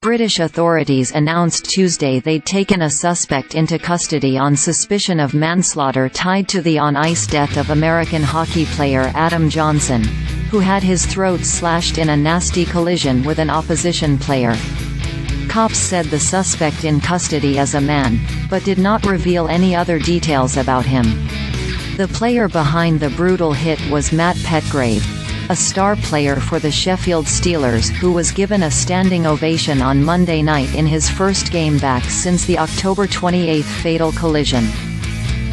British authorities announced Tuesday they'd taken a suspect into custody on suspicion of manslaughter tied to the on-ice death of American hockey player Adam Johnson, who had his throat slashed in a nasty collision with an opposition player. Cops said the suspect in custody is a man, but did not reveal any other details about him. The player behind the brutal hit was Matt Petgrave, a star player for the Sheffield Steelers who was given a standing ovation on Monday night in his first game back since the October 28 fatal collision.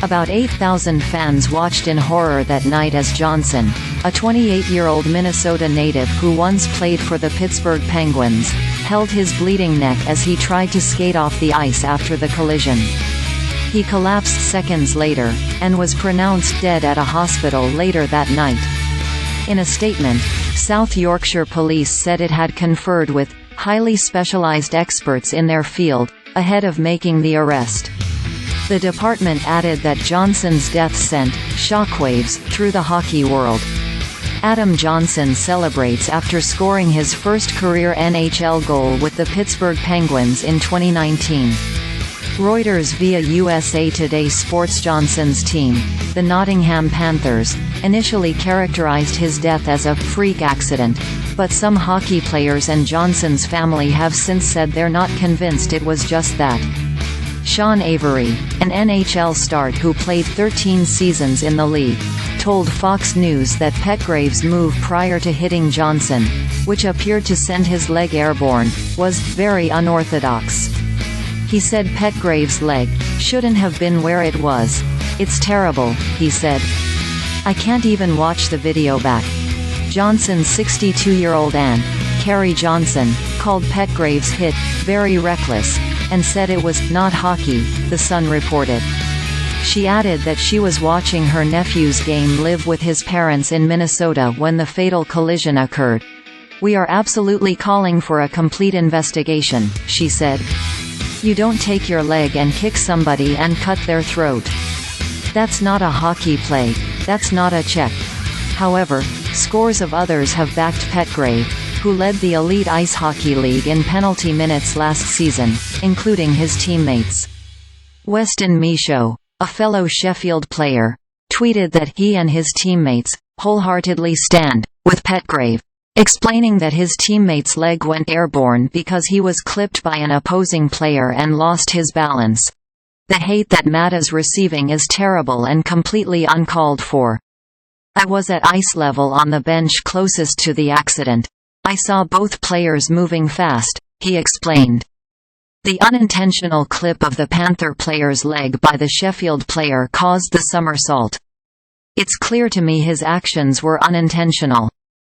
About 8,000 fans watched in horror that night as Johnson, a 28-year-old Minnesota native who once played for the Pittsburgh Penguins, held his bleeding neck as he tried to skate off the ice after the collision. He collapsed seconds later, and was pronounced dead at a hospital later that night. In a statement, South Yorkshire Police said it had conferred with highly specialized experts in their field ahead of making the arrest. The department added that Johnson's death sent shockwaves through the hockey world. Adam Johnson celebrates after scoring his first career NHL goal with the Pittsburgh Penguins in 2019. Reuters via USA Today SportsJohnson's team, the Nottingham Panthers, initially characterized his death as a freak accident, but some hockey players and Johnson's family have since said they're not convinced it was just that. Sean Avery, an NHL star who played 13 seasons in the league, told Fox News that Petgrave's move prior to hitting Johnson, which appeared to send his leg airborne, was very unorthodox. He said Petgrave's leg shouldn't have been where it was. "It's terrible," he said. "I can't even watch the video back." Johnson's 62-year-old aunt, Kari Johnson, called Petgrave's hit very reckless, and said it was not hockey, The Sun reported. She added that she was watching her nephew's game live with his parents in Minnesota when the fatal collision occurred. "We are absolutely calling for a complete investigation," she said. "You don't take your leg and kick somebody and cut their throat. That's not a hockey play, that's not a check." However, scores of others have backed Petgrave, who led the Elite Ice Hockey League in penalty minutes last season, including his teammates. Westin Michaud, a fellow Sheffield player, tweeted that he and his teammates wholeheartedly stand with Petgrave, explaining that his teammate's leg went airborne because he was clipped by an opposing player and lost his balance. "The hate that Matt is receiving is terrible and completely uncalled for. I was at ice level on the bench closest to the accident. I saw both players moving fast," he explained. The unintentional clip of the Panther player's leg by the Sheffield player caused the somersault. "It's clear to me his actions were unintentional.